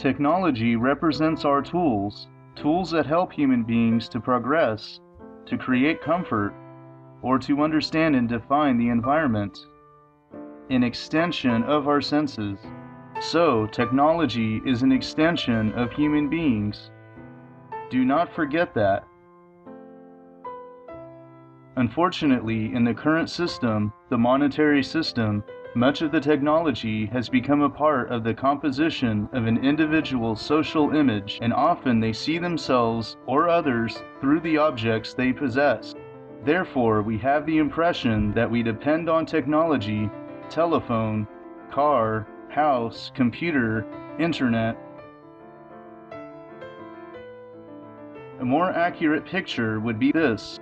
Technology represents our tools that help human beings to progress, to create comfort, or to understand and define the environment. An extension of our senses. So, technology is an extension of human beings. Do not forget that. Unfortunately, in the current system, the monetary system, much of the technology has become a part of the composition of an individual's social image, and often they see themselves or others through the objects they possess. Therefore, we have the impression that we depend on technology, telephone, car, house, computer, internet. A more accurate picture would be this.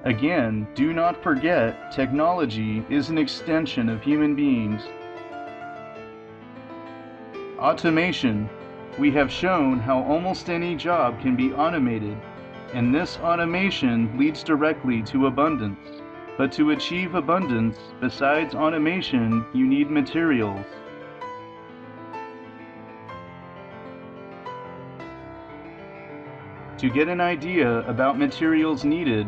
Again, do not forget, technology is an extension of human beings. Automation. We have shown how almost any job can be automated, and this automation leads directly to abundance. But to achieve abundance, besides automation, you need materials. To get an idea about materials needed,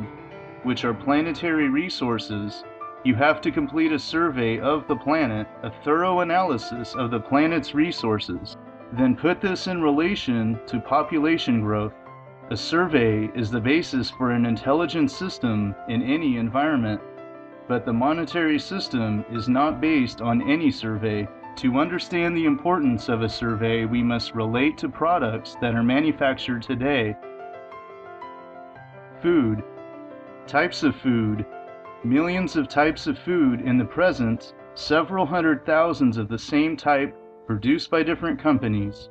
which are planetary resources, you have to complete a survey of the planet, a thorough analysis of the planet's resources. Then put this in relation to population growth. A survey is the basis for an intelligent system in any environment. But the monetary system is not based on any survey. To understand the importance of a survey, we must relate to products that are manufactured today. Food. Types of food. Millions of types of food in the present, several hundred thousands of the same type produced by different companies.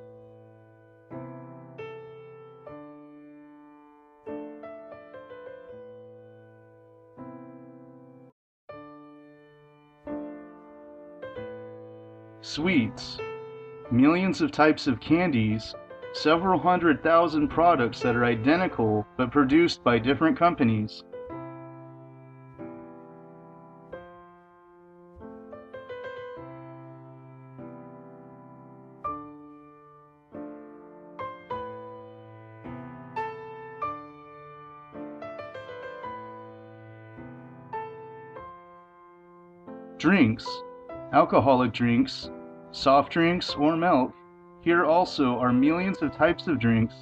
Sweets. Millions of types of candies, several hundred thousand products that are identical but produced by different companies. Drinks. Alcoholic drinks, soft drinks, or milk. Here also are millions of types of drinks,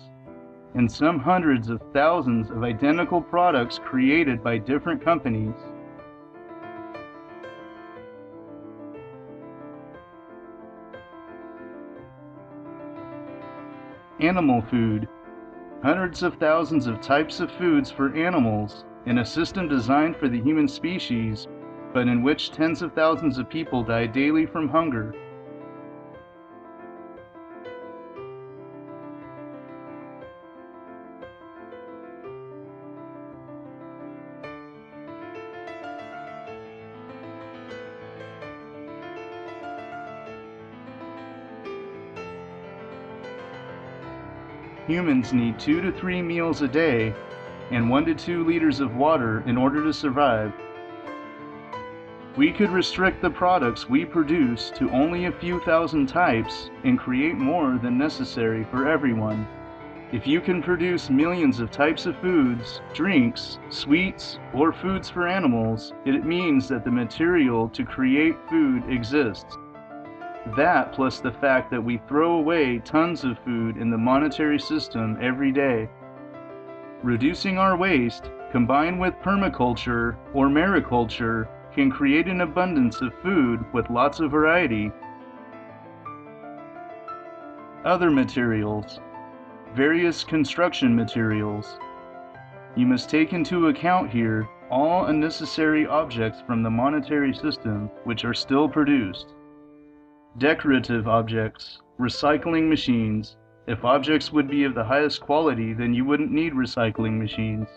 and some hundreds of thousands of identical products created by different companies. Animal food. Hundreds of thousands of types of foods for animals in a system designed for the human species, but in which tens of thousands of people die daily from hunger. Humans need 2 to 3 meals a day and 1 to 2 liters of water in order to survive. We could restrict the products we produce to only a few thousand types and create more than necessary for everyone. If you can produce millions of types of foods, drinks, sweets, or foods for animals, it means that the material to create food exists. That plus the fact that we throw away tons of food in the monetary system every day. Reducing our waste, combined with permaculture or mariculture, can create an abundance of food with lots of variety. Other materials. Various construction materials. You must take into account here all unnecessary objects from the monetary system which are still produced. Decorative objects, recycling machines. If objects would be of the highest quality, then you wouldn't need recycling machines.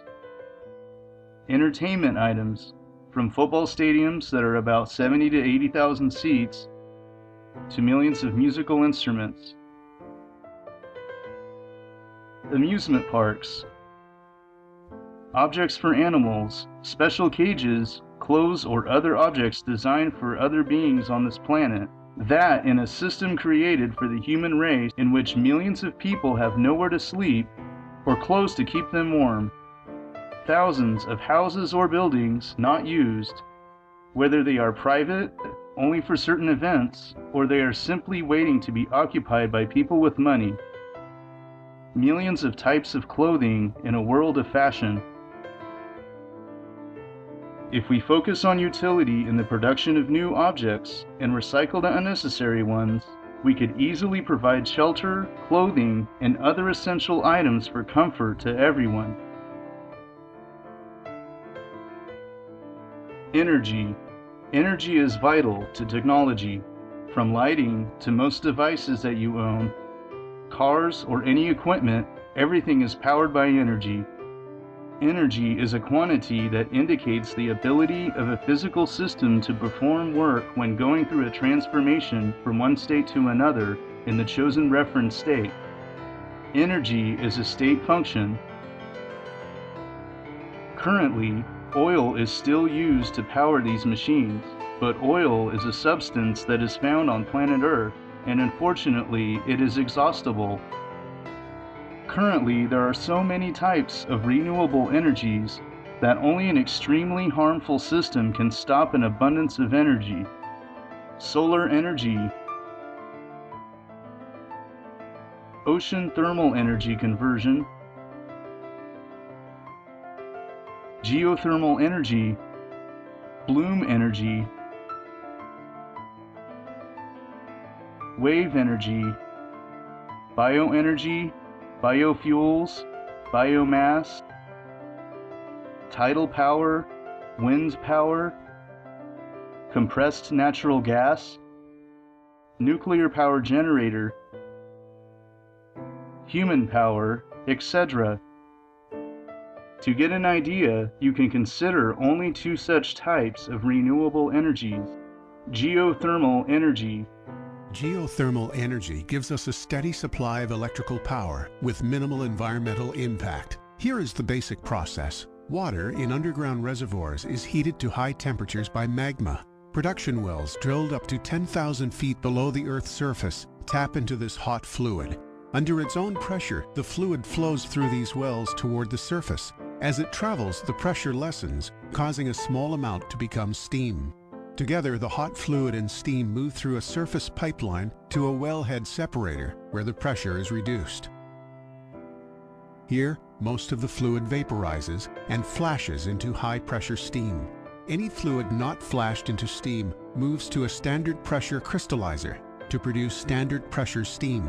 Entertainment items. From football stadiums that are about 70 to 80,000 seats to millions of musical instruments. Amusement parks. objects for animals, special cages, clothes, or other objects designed for other beings on this planet. That in a system created for the human race in which millions of people have nowhere to sleep or clothes to keep them warm. Thousands of houses or buildings not used, whether they are private, only for certain events, or they are simply waiting to be occupied by people with money. Millions of types of clothing in a world of fashion. If we focus on utility in the production of new objects and recycle the unnecessary ones, we could easily provide shelter, clothing, and other essential items for comfort to everyone. Energy. Energy is vital to technology. From lighting to most devices that you own, cars or any equipment, everything is powered by energy. Energy is a quantity that indicates the ability of a physical system to perform work when going through a transformation from one state to another in the chosen reference state. Energy is a state function. Currently, oil is still used to power these machines, but oil is a substance that is found on planet Earth, and unfortunately, it is exhaustible. Currently, there are so many types of renewable energies that only an extremely harmful system can stop an abundance of energy. Solar energy, ocean thermal energy conversion, geothermal energy, bloom energy, wave energy, bioenergy, biofuels, biomass, tidal power, wind power, compressed natural gas, nuclear power generator, human power, etc. To get an idea, you can consider only two such types of renewable energies. Geothermal energy. Geothermal energy gives us a steady supply of electrical power with minimal environmental impact. Here is the basic process. Water in underground reservoirs is heated to high temperatures by magma. Production wells drilled up to 10,000 feet below the Earth's surface tap into this hot fluid. Under its own pressure, the fluid flows through these wells toward the surface. As it travels, the pressure lessens, causing a small amount to become steam. Together, the hot fluid and steam move through a surface pipeline to a wellhead separator, where the pressure is reduced. Here, most of the fluid vaporizes and flashes into high-pressure steam. Any fluid not flashed into steam moves to a standard pressure crystallizer to produce standard pressure steam.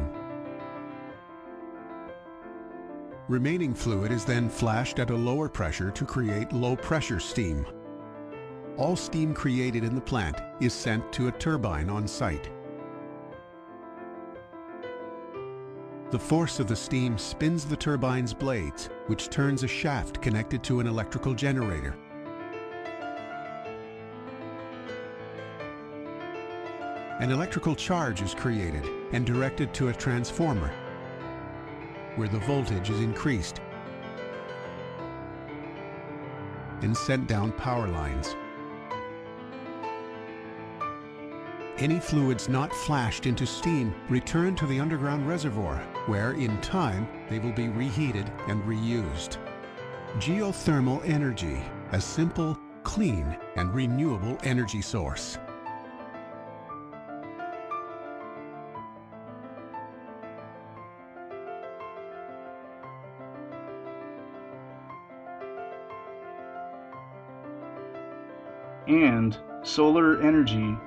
Remaining fluid is then flashed at a lower pressure to create low-pressure steam. All steam created in the plant is sent to a turbine on site. The force of the steam spins the turbine's blades, which turns a shaft connected to an electrical generator. An electrical charge is created and directed to a transformer, where the voltage is increased and sent down power lines. Any fluids not flashed into steam return to the underground reservoir, where in time they will be reheated and reused. Geothermal energy, a simple, clean, and renewable energy source. And solar energy.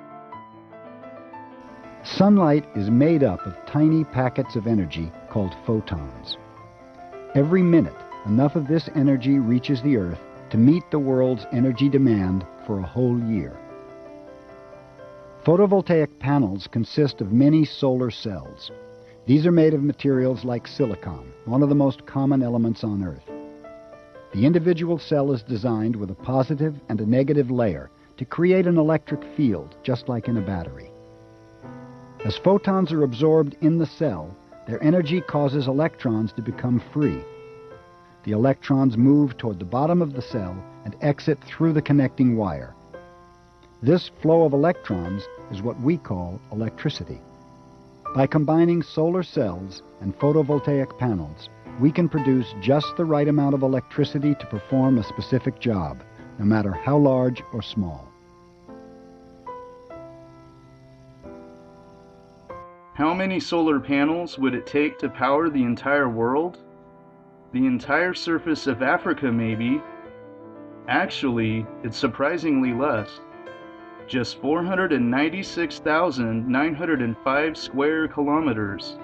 Sunlight is made up of tiny packets of energy called photons. Every minute, enough of this energy reaches the Earth to meet the world's energy demand for a whole year. Photovoltaic panels consist of many solar cells. These are made of materials like silicon, one of the most common elements on Earth. The individual cell is designed with a positive and a negative layer to create an electric field, just like in a battery. As photons are absorbed in the cell, their energy causes electrons to become free. the electrons move toward the bottom of the cell and exit through the connecting wire. This flow of electrons is what we call electricity. By combining solar cells and photovoltaic panels, we can produce just the right amount of electricity to perform a specific job, no matter how large or small. How many solar panels would it take to power the entire world? The entire surface of Africa, maybe. Actually, it's surprisingly less. Just 496,905 square kilometers.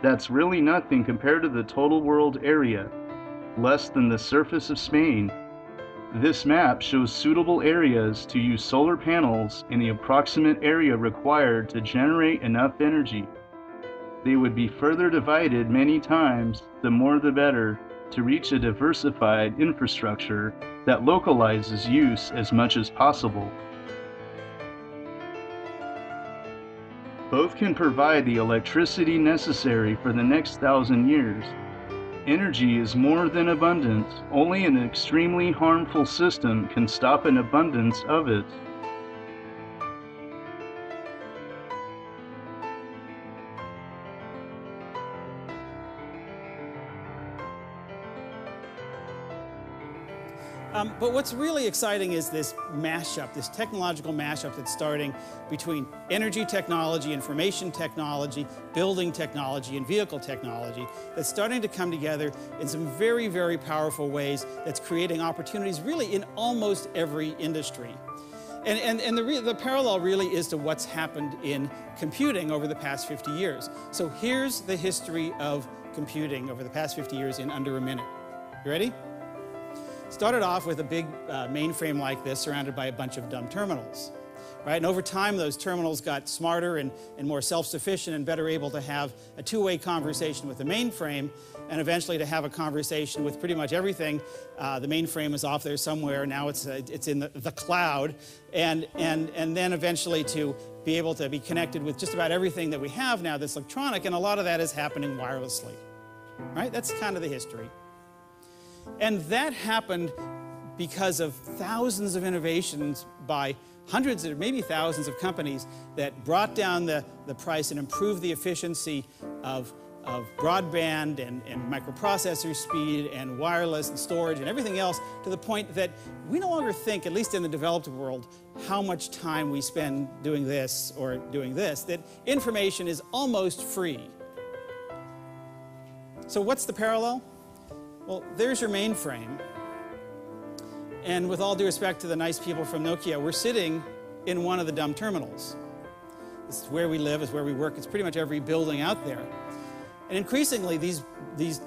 That's really nothing compared to the total world area, less than the surface of Spain. This map shows suitable areas to use solar panels in the approximate area required to generate enough energy. They would be further divided many times, the more the better, to reach a diversified infrastructure that localizes use as much as possible. Both can provide the electricity necessary for the next 1,000 years. Energy is more than abundant. Only an extremely harmful system can stop an abundance of it. But what's really exciting is this mashup, this technological mashup that's starting between energy technology, information technology, building technology, and vehicle technology that's starting to come together in some very, very powerful ways that's creating opportunities really in almost every industry. And the parallel really is to what's happened in computing over the past 50 years. So here's the history of computing over the past 50 years in under a minute. You ready? Started off with a big mainframe like this surrounded by a bunch of dumb terminals, right? And over time, those terminals got smarter and more self-sufficient and better able to have a two-way conversation with the mainframe, and eventually to have a conversation with pretty much everything. The mainframe is off there somewhere. Now it's in the cloud, and then eventually to be able to be connected with just about everything that we have now that's electronic, and a lot of that is happening wirelessly, right? That's kind of the history. And that happened because of thousands of innovations by hundreds or maybe thousands of companies that brought down the price and improved the efficiency of broadband and microprocessor speed and wireless and storage and everything else, to the point that we no longer think, at least in the developed world, how much time we spend doing this or doing this, that information is almost free. So what's the parallel? Well, there's your mainframe. And with all due respect to the nice people from Nokia, we're sitting in one of the dumb terminals. This is where we live, it's where we work, it's pretty much every building out there. And increasingly, these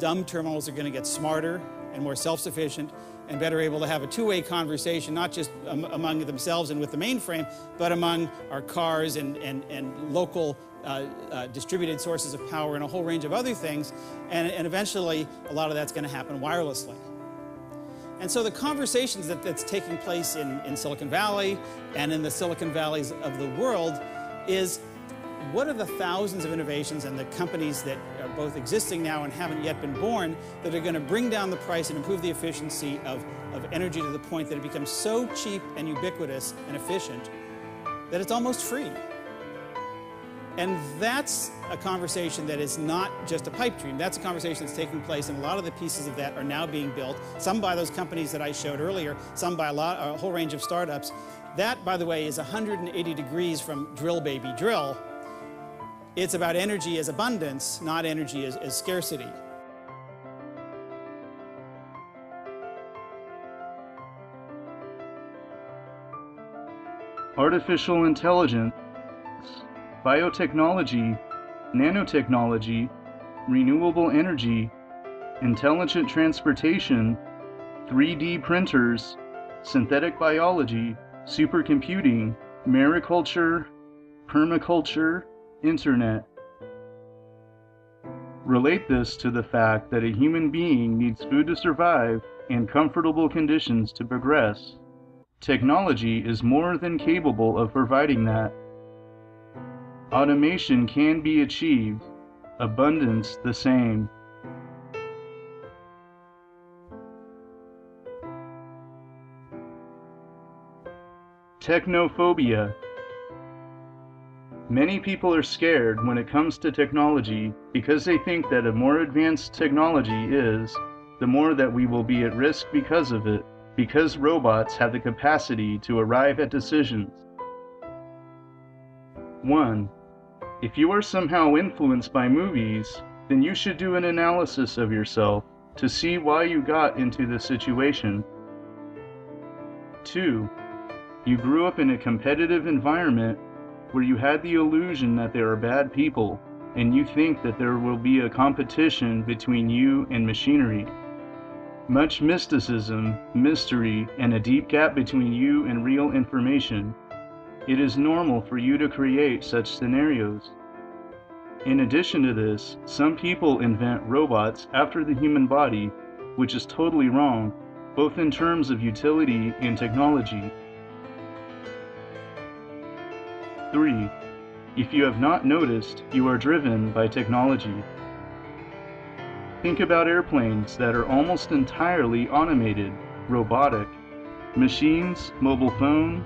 dumb terminals are going to get smarter and more self-sufficient and better able to have a two-way conversation, not just among themselves and with the mainframe, but among our cars and local distributed sources of power and a whole range of other things. And eventually, a lot of that's going to happen wirelessly. And so the conversations that's taking place in Silicon Valley and in the Silicon Valleys of the world is, what are the thousands of innovations and the companies that are both existing now and haven't yet been born that are going to bring down the price and improve the efficiency of energy to the point that it becomes so cheap and ubiquitous and efficient that it's almost free? And that's a conversation that is not just a pipe dream. That's a conversation that's taking place, and a lot of the pieces of that are now being built, some by those companies that I showed earlier, some by a whole range of startups. That, by the way, is 180 degrees from drill, baby, drill. It's about energy as abundance, not energy as scarcity. Artificial intelligence, biotechnology, nanotechnology, renewable energy, intelligent transportation, 3D printers, synthetic biology, supercomputing, mariculture, permaculture, internet. Relate this to the fact that a human being needs food to survive and comfortable conditions to progress. Technology is more than capable of providing that. Automation can be achieved, abundance the same. Technophobia. Many people are scared when it comes to technology because they think that a more advanced technology is, the more that we will be at risk because of it, because robots have the capacity to arrive at decisions. 1. If you are somehow influenced by movies, then you should do an analysis of yourself to see why you got into this situation. 2. You grew up in a competitive environment where you had the illusion that there are bad people, and you think that there will be a competition between you and machinery. Much mysticism, mystery, and a deep gap between you and real information. It is normal for you to create such scenarios. In addition to this, some people invent robots after the human body, which is totally wrong, both in terms of utility and technology. 3. If you have not noticed, you are driven by technology. Think about airplanes that are almost entirely automated, robotic. Machines, mobile phone,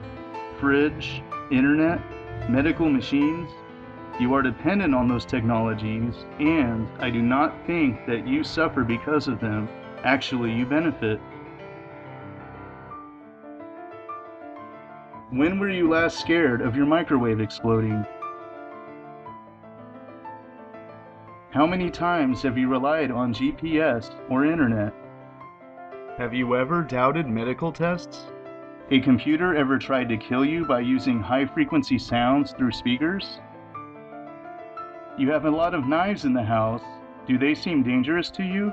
fridge, internet, medical machines. You are dependent on those technologies, and I do not think that you suffer because of them. Actually, you benefit. When were you last scared of your microwave exploding? How many times have you relied on GPS or internet? Have you ever doubted medical tests? A computer ever tried to kill you by using high-frequency sounds through speakers? You have a lot of knives in the house. Do they seem dangerous to you?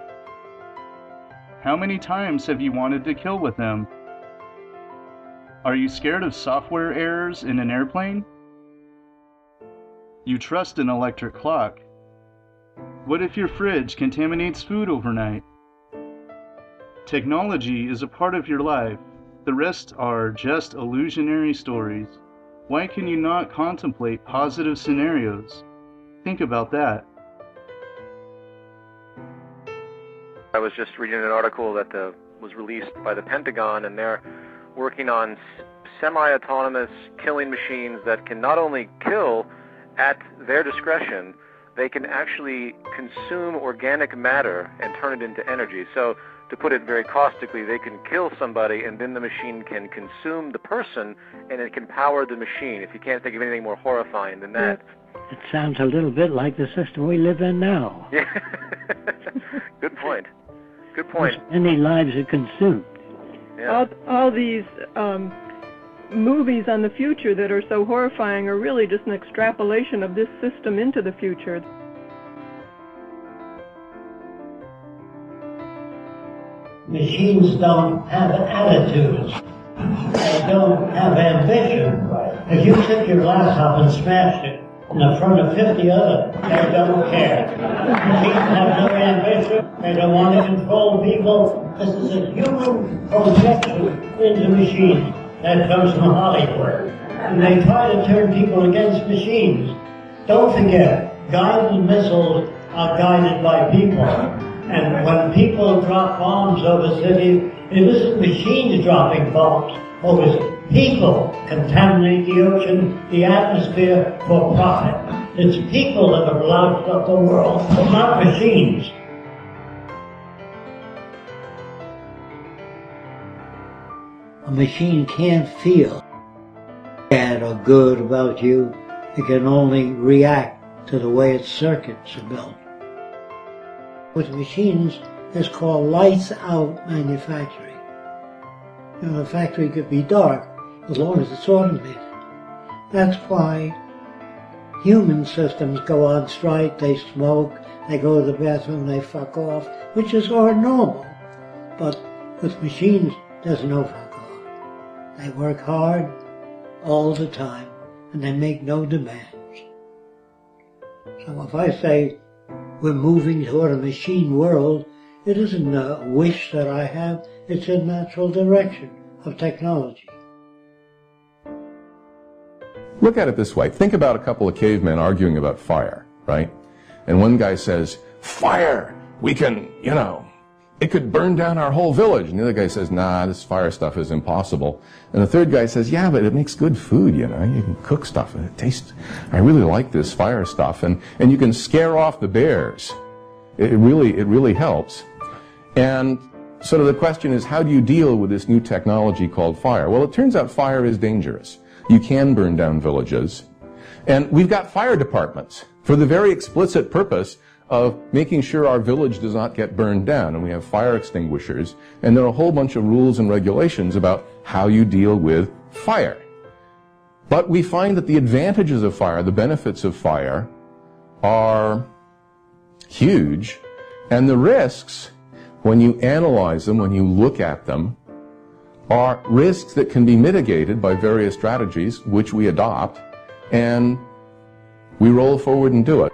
How many times have you wanted to kill with them? Are you scared of software errors in an airplane? You trust an electric clock. What if your fridge contaminates food overnight? Technology is a part of your life. The rest are just illusionary stories. Why can you not contemplate positive scenarios? Think about that. I was just reading an article that was released by the Pentagon, and they're working on semi-autonomous killing machines that can not only kill at their discretion, they can actually consume organic matter and turn it into energy. So, to put it very caustically, they can kill somebody and then the machine can consume the person and it can power the machine. If you can't think of anything more horrifying than that. It sounds a little bit like the system we live in now. Yeah. Good point. Good point. Many lives are consumed. Yeah. All these movies on the future that are so horrifying are really just an extrapolation of this system into the future. Machines don't have attitudes. They don't have ambition. If you took your glass up and smashed it in the front of 50 others, they don't care. Machines have no ambition. They don't want to control people. This is a human projection into machines. That comes from Hollywood. And they try to turn people against machines. Don't forget, guided missiles are guided by people. And when people drop bombs over cities, it isn't machines dropping bombs over people contaminate the ocean, the atmosphere for profit. It's people that have loused up the world, not machines. A machine can't feel bad or good about you. It can only react to the way its circuits are built. With machines, it's called lights-out manufacturing. You know, the factory could be dark as long as it's automated. That's why human systems go on strike, they smoke, they go to the bathroom, they fuck off, which is all normal. But with machines, there's no fuck off. They work hard all the time, and they make no demands. So if I say we're moving toward a machine world, it isn't a wish that I have, it's a natural direction of technology. Look at it this way. Think about a couple of cavemen arguing about fire, right? And one guy says, fire! We can, it could burn down our whole village. And the other guy says, nah, this fire stuff is impossible. And the third guy says, yeah, but it makes good food, you know. You can cook stuff and it tastes, I really like this fire stuff. And you can scare off the bears. It really helps. And sort of the question is, how do you deal with this new technology called fire? Well, it turns out fire is dangerous. You can burn down villages. And we've got fire departments for the very explicit purpose of making sure our village does not get burned down. And we have fire extinguishers. And there are a whole bunch of rules and regulations about how you deal with fire. But we find that the advantages of fire, the benefits of fire, are huge. And the risks, when you analyze them, when you look at them, are risks that can be mitigated by various strategies, which we adopt, and we roll forward and do it.